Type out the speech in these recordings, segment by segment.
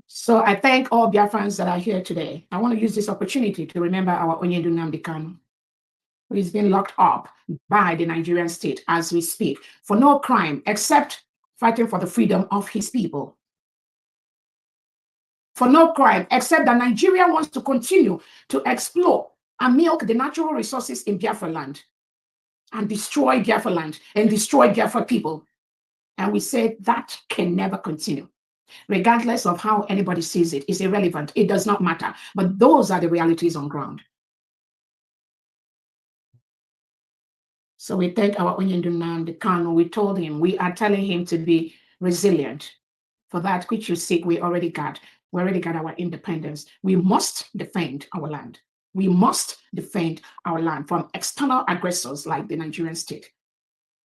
So I thank all Biafrans that are here today. I want to use this opportunity to remember our Onyedu Nnamdi Kanu, who is being locked up by the Nigerian state as we speak for no crime except fighting for the freedom of his people. For no crime except that Nigeria wants to continue to explore and milk the natural resources in Biafra land and destroy Biafra land and destroy Biafra people. And we said that can never continue. Regardless of how anybody sees it, it's irrelevant. It does not matter. But those are the realities on ground. So we thank our Onyedu Nnamdi Kanu. We told him, we are telling him to be resilient. For that which you seek, we already got. We already got our independence. We must defend our land. We must defend our land from external aggressors like the Nigerian state.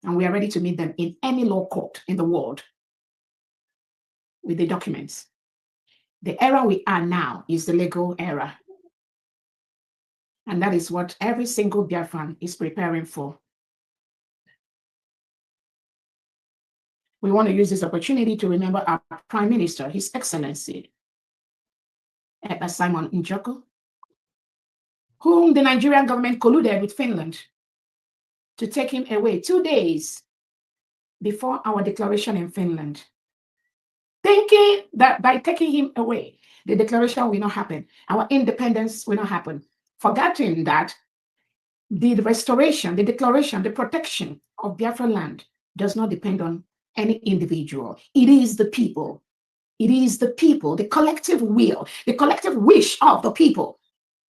And we are ready to meet them in any law court in the world with the documents. The era we are now is the legal era. And that is what every single Biafran is preparing for. We want to use this opportunity to remember our Prime Minister, His Excellency, Simon Njoko, whom the Nigerian government colluded with Finland to take him away 2 days before our declaration in Finland, thinking that by taking him away, the declaration will not happen, our independence will not happen, forgetting that the restoration, the declaration, the protection of Biafra land does not depend on any individual. It is the people. It is the people, the collective will, the collective wish of the people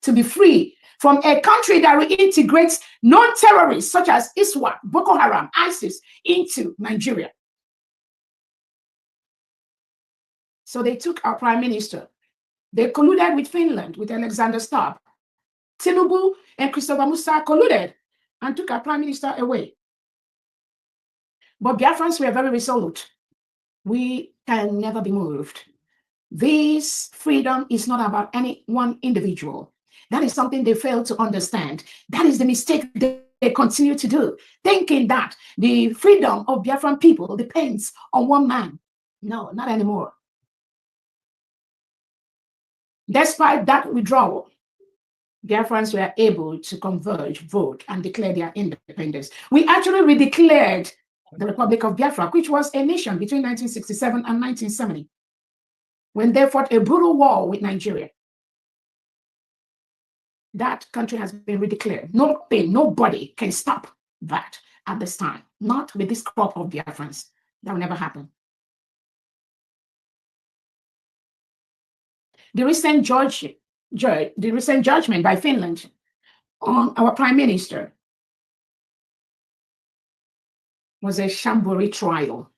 to be free from a country that reintegrates non-terrorists such as ISWAP, Boko Haram, ISIS into Nigeria. So they took our Prime Minister. They colluded with Finland, with Alexander Stubb. Tinubu and Christopher Musa colluded and took our Prime Minister away. But Biafrans were very resolute. We can never be moved. This freedom is not about any one individual. That is something they fail to understand. That is the mistake they continue to do, thinking that the freedom of Biafran people depends on one man. No, not anymore. Despite that withdrawal, Biafrans were able to converge, vote, and declare their independence. We actually redeclared the Republic of Biafra, which was a nation between 1967 and 1970, when they fought a brutal war with Nigeria. That country has been redeclared. Nobody can stop that at this time. Not with this crop of Biafrans. That will never happen. The recent judgment by Finland on our Prime Minister was a Shambori trial,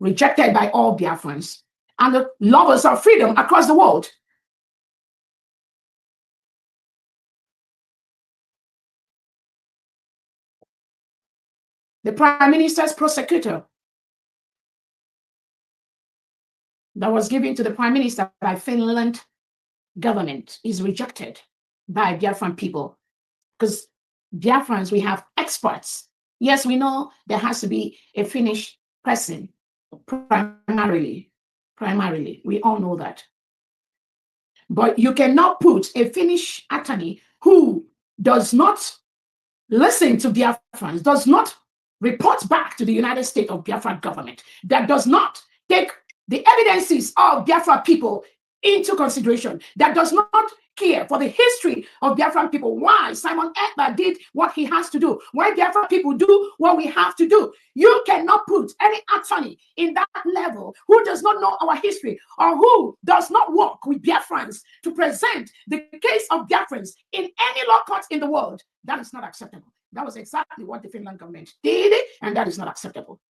rejected by all Biafrans and the lovers of freedom across the world. The Prime Minister's prosecutor that was given to the Prime Minister by Finland government is rejected by Biafran people, because Biafrans, we have experts. Yes, we know there has to be a Finnish person, primarily. We all know that. But you cannot put a Finnish attorney who does not listen to Biafrans, does not report back to the United States of Biafra government, that does not take the evidences of Biafra people into consideration, that does not care for the history of Biafran people, why Simon Ekpa did what he has to do, why Biafra people do what we have to do. You cannot put any attorney in that level who does not know our history or who does not work with Biafrans to present the case of Biafrans in any law court in the world. That is not acceptable. That was exactly what the Finland government did, and that is not acceptable.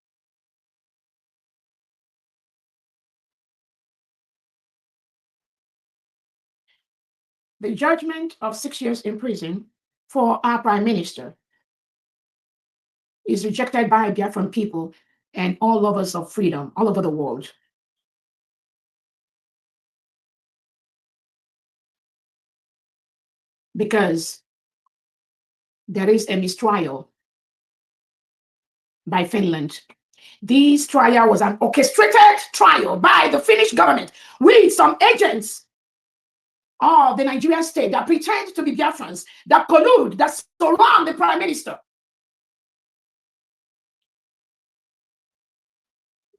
The judgment of 6 years in prison for our Prime Minister is rejected by Biafran people and all lovers of freedom all over the world. Because there is a mistrial by Finland. This trial was an orchestrated trial by the Finnish government with some agents of the Nigerian state that pretend to be Biafrans, that collude, that surround the prime minister.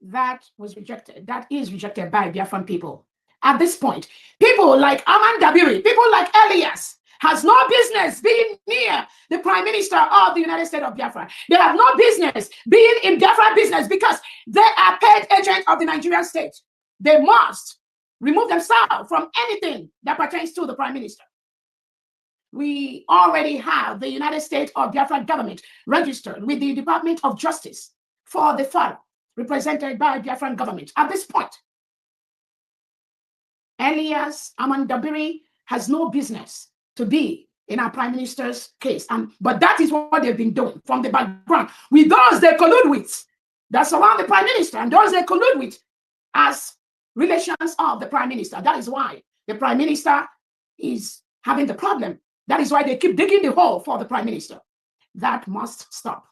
That was rejected. That is rejected by Biafran people. At this point, people like Aman Dabiri, people like Elias, has no business being near the prime minister of the United States of Biafra. They have no business being in Biafra business because they are paid agents of the Nigerian state. They must remove themselves from anything that pertains to the prime minister. We already have the United States of Biafra government registered with the Department of Justice for the FAR, represented by Biafran government. At this point, Elias Amandabiri has no business to be in our prime minister's case. But that is what they've been doing from the background with those they collude with that surround the prime minister and those they collude with as relations of the prime minister. That is why the prime minister is having the problem. That is why they keep digging the hole for the prime minister. That must stop.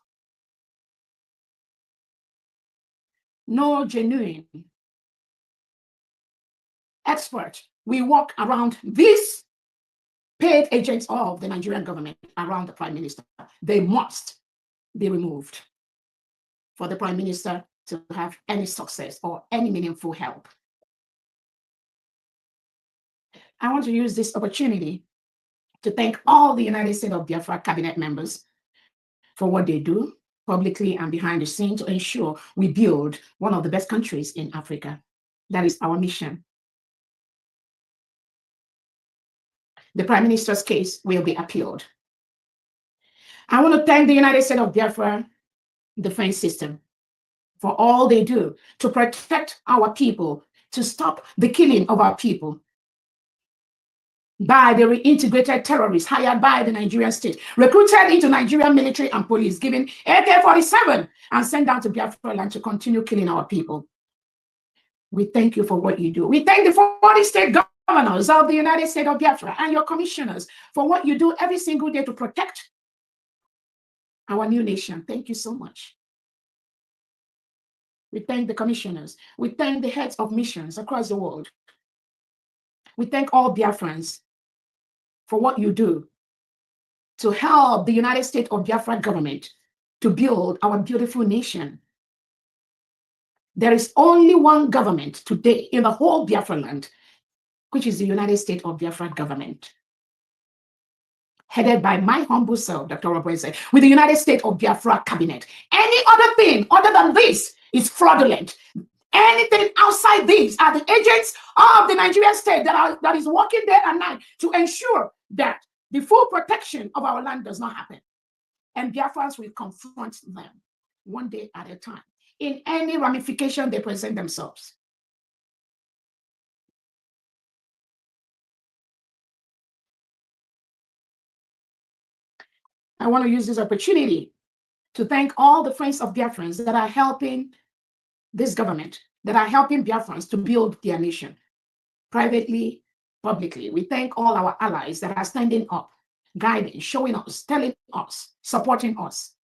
No genuine expert will walk around these paid agents of the Nigerian government around the prime minister. They must be removed for the prime minister to have any success or any meaningful help. I want to use this opportunity to thank all the United States of Biafra cabinet members for what they do publicly and behind the scenes to ensure we build one of the best countries in Africa. That is our mission. The prime minister's case will be appealed. I want to thank the United States of Biafra defense system for all they do to protect our people, to stop the killing of our people by the reintegrated terrorists hired by the Nigerian state, recruited into Nigerian military and police, given AK-47 and sent down to Biafra land to continue killing our people. We thank you for what you do. We thank the 40 state governors of the United States of Biafra and your commissioners for what you do every single day to protect our new nation. Thank you so much. We thank the commissioners. We thank the heads of missions across the world. We thank all Biafrans for what you do to help the United States of Biafra government to build our beautiful nation. There is only one government today in the whole Biafra land, which is the United States of Biafra government, headed by my humble self, Dr. Orabueze, with the United States of Biafra cabinet. Any other thing other than this is fraudulent. Anything outside these are the agents of the Nigerian state that is working day and night to ensure that the full protection of our land does not happen. And Biafrans will confront them one day at a time in any ramification they present themselves. I want to use this opportunity to thank all the friends of Biafrans that are helping this government, that are helping Biafrans to build their nation, privately, publicly. We thank all our allies that are standing up, guiding, showing us, telling us, supporting us.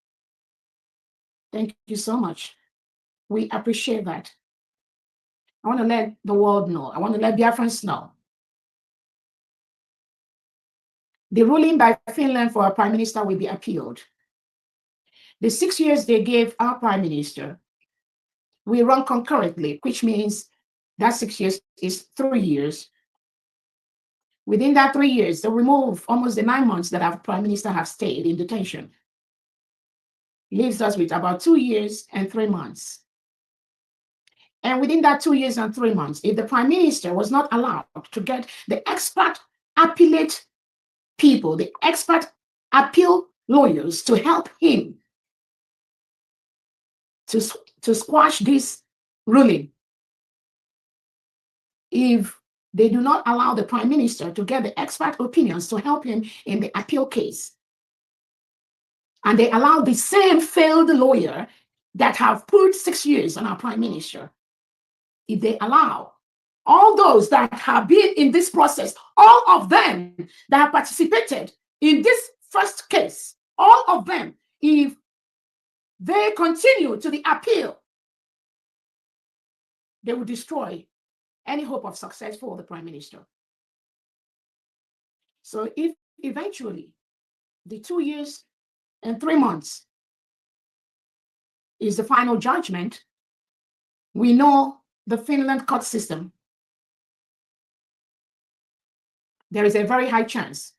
Thank you so much. We appreciate that. I want to let the world know. I want to let Biafrans know. The ruling by Finland for our prime minister will be appealed. The 6 years they gave our prime minister will run concurrently, which means that 6 years is 3 years. Within that 3 years, they'll remove almost the 9 months that our prime minister has stayed in detention. Leaves us with about 2 years and 3 months. And within that 2 years and 3 months, if the prime minister was not allowed to get the expert appellate people, the expert appeal lawyers to help him to squash this ruling, if they do not allow the prime minister to get the expert opinions to help him in the appeal case, and they allow the same failed lawyer that have put 6 years on our prime minister, if they allow all those that have been in this process, all of them that have participated in this first case, all of them, if they continue to the appeal they will destroy any hope of success for the prime minister. So if eventually the 2 years and 3 months is the final judgment, we know the Finland court system, there is a very high chance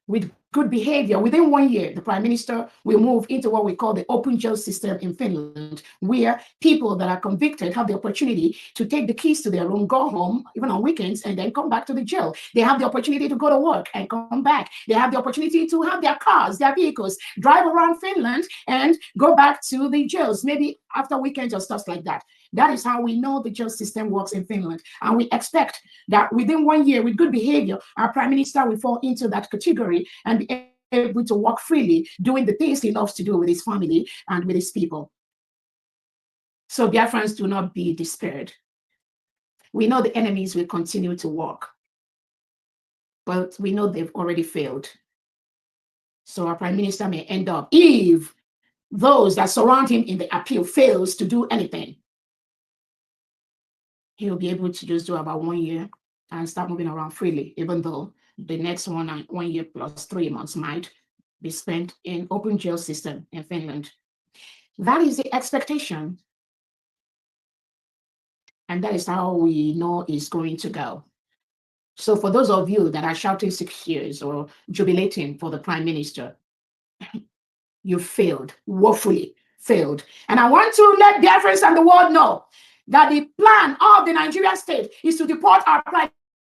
with good behavior, within 1 year, the prime minister will move into what we call the open jail system in Finland, where people that are convicted have the opportunity to take the keys to their room, go home, even on weekends, and then come back to the jail. They have the opportunity to go to work and come back. They have the opportunity to have their cars, their vehicles, drive around Finland and go back to the jails, maybe after weekends or stuff like that. That is how we know the jail system works in Finland. And we expect that within 1 year, with good behavior, our prime minister will fall into that category and be able to walk freely, doing the things he loves to do with his family and with his people. So Biafrans, do not be despaired. We know the enemies will continue to walk, but we know they've already failed. So our prime minister may end up, if those that surround him in the appeal fails to do anything, he'll be able to just do about 1 year and start moving around freely, even though the next 1 year plus 3 months might be spent in open jail system in Finland. That is the expectation. And that is how we know it's going to go. So for those of you that are shouting 6 years or jubilating for the prime minister, you failed, woefully failed. And I want to let Biafrans and the world know that the plan of the Nigerian state is to deport our prime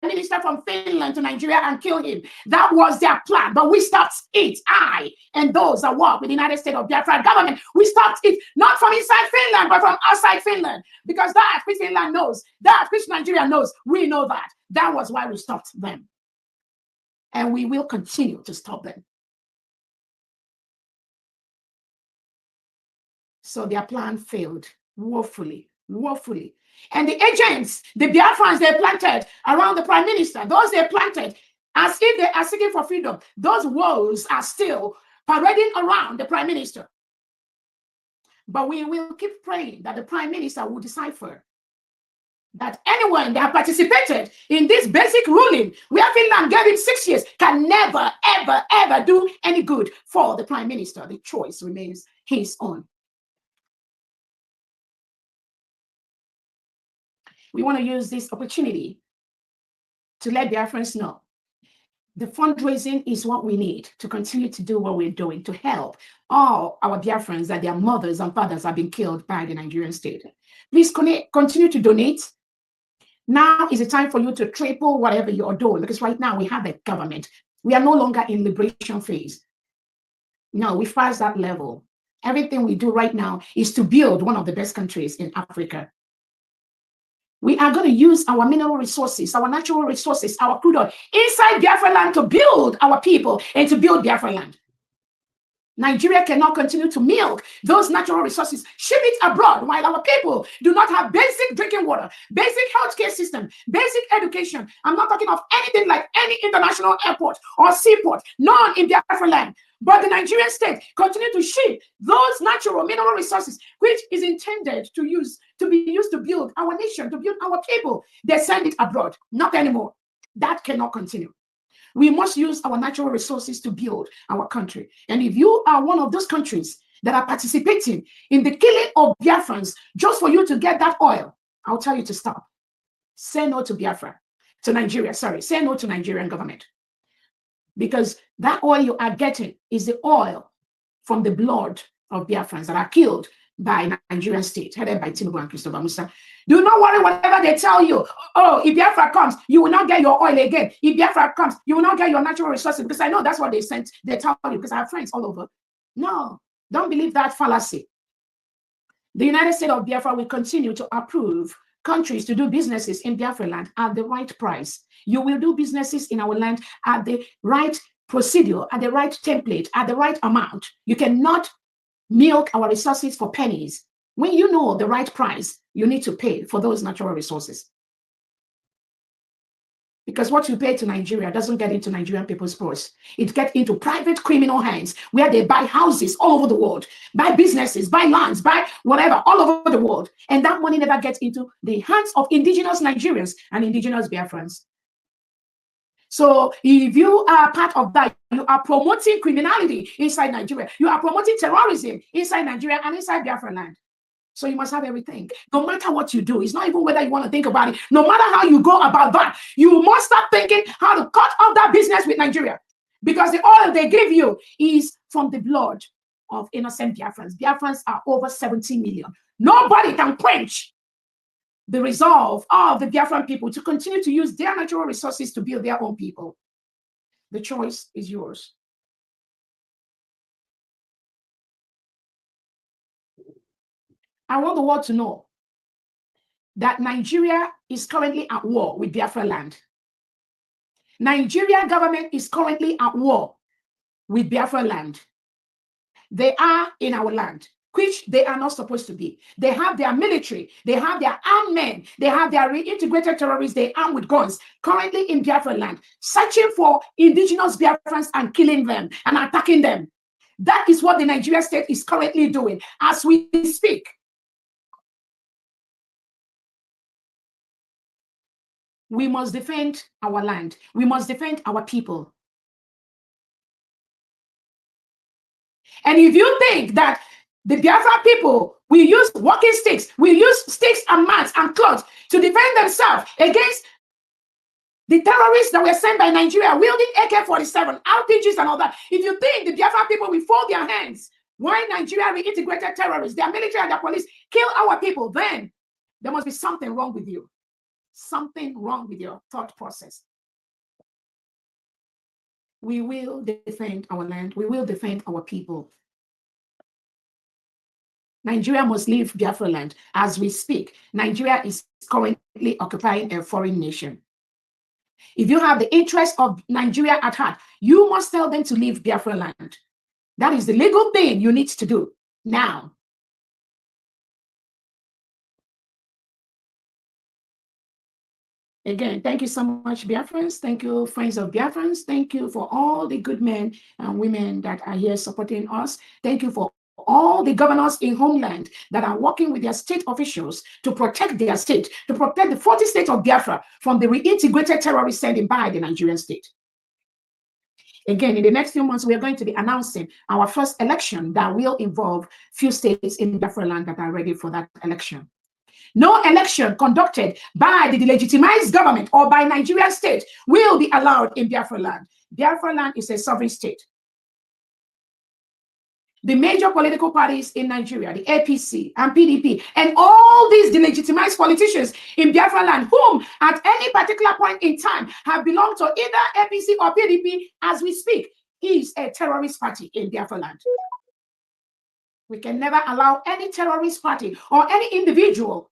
minister from Finland to Nigeria and kill him. That was their plan, but we stopped it. I and those that work with the United States of Biafra government, we stopped it, not from inside Finland, but from outside Finland, because that which Finland knows, that which Nigeria knows, we know that. That was why we stopped them. And we will continue to stop them. So their plan failed woefully. Woefully. And the agents, the Biafrans they planted around the prime minister, those they planted as if they are seeking for freedom, those wolves are still parading around the prime minister. But we will keep praying that the prime minister will decipher that anyone that participated in this basic ruling, where Finland gave him 6 years, can never, ever, ever do any good for the prime minister. The choice remains his own. We want to use this opportunity to let Biafrans know the fundraising is what we need to continue to do what we're doing to help all our Biafrans that their mothers and fathers have been killed by the Nigerian state. Please continue to donate. Now is the time for you to triple whatever you're doing, because right now we have a government. We are no longer in liberation phase. No, we passed that level. Everything we do right now is to build one of the best countries in Africa. We are going to use our mineral resources, our natural resources, our crude oil inside Biafra land to build our people and to build Biafra land. Nigeria cannot continue to milk those natural resources, ship it abroad while our people do not have basic drinking water, basic healthcare system, basic education. I'm not talking of anything like any international airport or seaport, none in Biafra land. But the Nigerian state continue to ship those natural mineral resources, which is intended to be used to build our nation, to build our people. They send it abroad. Not anymore. That cannot continue. We must use our natural resources to build our country. And if you are one of those countries that are participating in the killing of Biafrans just for you to get that oil, I'll tell you to stop. Say no to Biafra, to Nigeria, sorry. Say no to Nigerian government. Because that oil you are getting is the oil from the blood of Biafrans that are killed by Nigerian state, headed by Tinubu and Christopher Musa. Do not worry whatever they tell you. Oh, if Biafra comes, you will not get your oil again. If Biafra comes, you will not get your natural resources, because I know that's what they tell you, because I have friends all over. No, don't believe that fallacy. The United States of Biafra will continue to approve countries to do businesses in Biafra land at the right price. You will do businesses in our land at the right procedure, at the right template, at the right amount. You cannot milk our resources for pennies. When you know the right price, you need to pay for those natural resources. Because what you pay to Nigeria doesn't get into Nigerian people's purse. It gets into private criminal hands where they buy houses all over the world, buy businesses, buy lands, buy whatever all over the world. And that money never gets into the hands of indigenous Nigerians and indigenous Biafrans. So if you are part of that, you are promoting criminality inside Nigeria. You are promoting terrorism inside Nigeria and inside Biafra land. So you must have everything. No matter what you do, it's not even whether you want to think about it. No matter how you go about that, you must start thinking how to cut off that business with Nigeria. Because the oil they give you is from the blood of innocent Biafrans. Biafrans are over 70 million. Nobody can quench the resolve of the Biafran people to continue to use their natural resources to build their own people. The choice is yours. I want the world to know that Nigeria is currently at war with Biafra land. Nigeria government is currently at war with Biafra land. They are in our land, which they are not supposed to be. They have their military, they have their armed men, they have their reintegrated terrorists, they arm with guns, currently in Biafra land, searching for indigenous Biafrans and killing them and attacking them. That is what the Nigeria state is currently doing as we speak. We must defend our land. We must defend our people. And if you think that the Biafra people will use walking sticks, will use sticks and mats and cloths to defend themselves against the terrorists that were sent by Nigeria wielding AK-47, RPGs and all that, if you think the Biafra people will fold their hands while Nigeria reintegrated terrorists, their military and their police kill our people, then there must be something wrong with you. Something wrong with your thought process. We will defend our land. We will defend our people. Nigeria must leave Biafra land. As we speak, Nigeria is currently occupying a foreign nation. If you have the interest of Nigeria at heart, you must tell them to leave Biafra land. That is the legal thing you need to do now. Again, thank you so much, Biafrans. Thank you, friends of Biafrans. Thank you for all the good men and women that are here supporting us. Thank you for all the governors in homeland that are working with their state officials to protect their state, to protect the 40 states of Biafra from the reintegrated terrorists sent in by the Nigerian state. Again, in the next few months, we are going to be announcing our first election that will involve few states in Biafra land that are ready for that election. No election conducted by the delegitimized government or by Nigerian state will be allowed in Biafra land. Biafra land is a sovereign state. The major political parties in Nigeria, the APC and PDP, and all these delegitimized politicians in Biafra land, whom at any particular point in time have belonged to either APC or PDP as we speak, is a terrorist party in Biafra land. We can never allow any terrorist party or any individual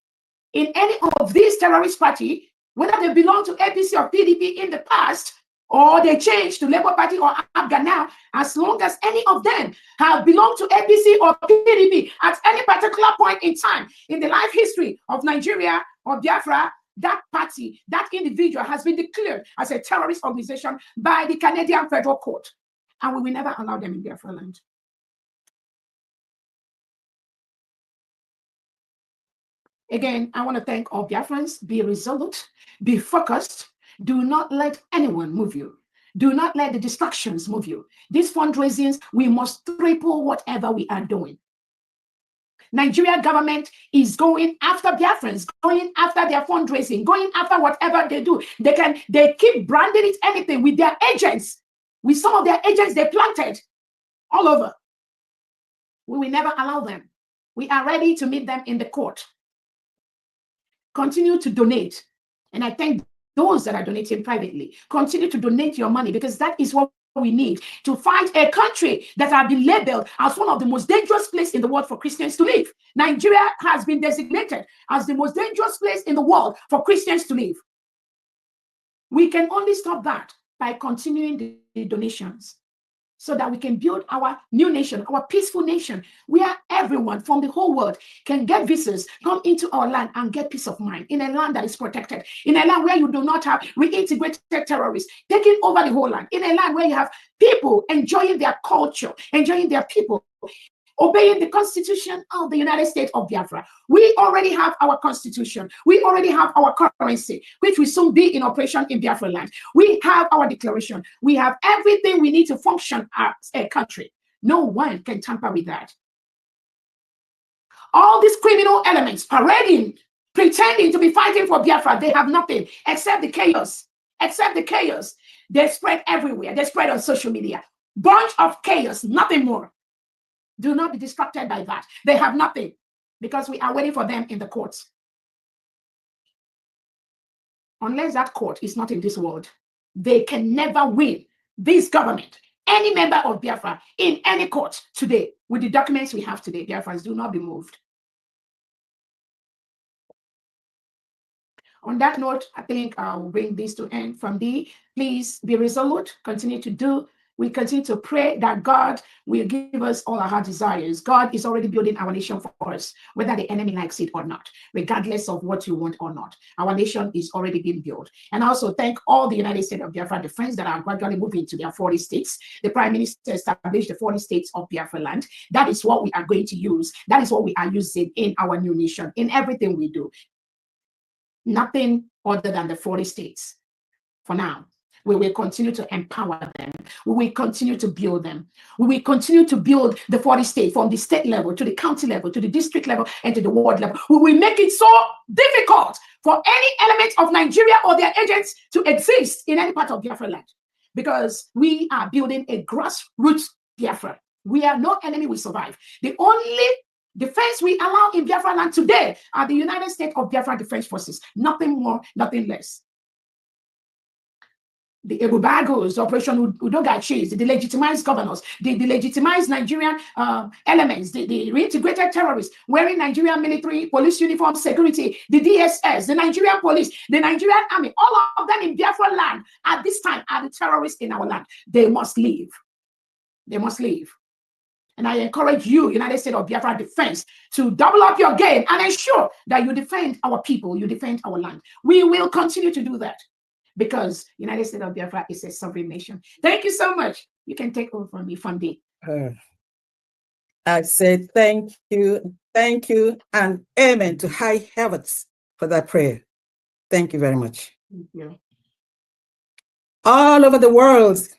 in any of these terrorist parties, whether they belong to APC or PDP in the past, or they change to Labour Party or ABGA now, as long as any of them have belonged to APC or PDP at any particular point in time in the life history of Nigeria or Biafra, that party, that individual has been declared as a terrorist organization by the Canadian Federal Court. And we will never allow them in Biafra land. Again, I want to thank all Biafrans. Be resolute, be focused. Do not let anyone move you. Do not let the distractions move you. These fundraisings, we must triple whatever we are doing. Nigeria government is going after Biafrans, going after their fundraising, going after whatever they do. They keep branding it anything with their agents, with some of their agents they planted all over. We will never allow them. We are ready to meet them in the court. Continue to donate. And I thank those that are donating privately. Continue to donate your money, because that is what we need to fight a country that has been labeled as one of the most dangerous places in the world for Christians to live. Nigeria has been designated as the most dangerous place in the world for Christians to live. We can only stop that by continuing the donations. so that we can build our new nation, our peaceful nation, where everyone from the whole world can get visas, come into our land and get peace of mind in a land that is protected, in a land where you do not have reintegrated terrorists taking over the whole land, in a land where you have people enjoying their culture, enjoying their people, obeying the Constitution of the United States of Biafra. We already have our Constitution. We already have our currency, which will soon be in operation in Biafra land. We have our declaration. We have everything we need to function as a country. No one can tamper with that. All these criminal elements parading, pretending to be fighting for Biafra, they have nothing except the chaos. Except the chaos. They spread everywhere. They spread on social media. Bunch of chaos, nothing more. Do not be distracted by that. They have nothing because we are waiting for them in the courts. Unless that court is not in this world, they can never win this government, any member of Biafra, in any court today. With the documents we have today, Biafrans do not be moved. On that note, I think I'll bring this to end. From thee, please be resolute, continue to do. We continue to pray that God will give us all our heart desires. God is already building our nation for us, whether the enemy likes it or not, regardless of what you want or not. Our nation is already being built. And I also thank all the United States of Biafra defense that are gradually moving to their 40 states. The Prime Minister established the 40 states of Biafra land. That is what we are going to use. That is what we are using in our new nation, in everything we do. Nothing other than the 40 states for now. We will continue to empower them. We will continue to build them. We will continue to build the 40 states from the state level to the county level to the district level and to the ward level. We will make it so difficult for any element of Nigeria or their agents to exist in any part of Biafra land, because we are building a grassroots Biafra. We are no enemy will survive. The only defense we allow in Biafra land today are the United States of Biafra Defense Forces. Nothing more, nothing less. The Ebubagos, Operation Udogachis, the delegitimized governors, the delegitimized Nigerian elements, the reintegrated terrorists wearing Nigerian military police uniform security, the DSS, the Nigerian police, the Nigerian army, all of them in Biafra land at this time are the terrorists in our land. They must leave. They must leave. And I encourage you, United States of Biafra Defense, to double up your game and ensure that you defend our people, you defend our land. We will continue to do that, because United States of Biafra is a sovereign nation. Thank you so much. You can take over from me, Fundy. I say thank you, and amen to high heavens for that prayer. Thank you very much. Thank you. All over the world,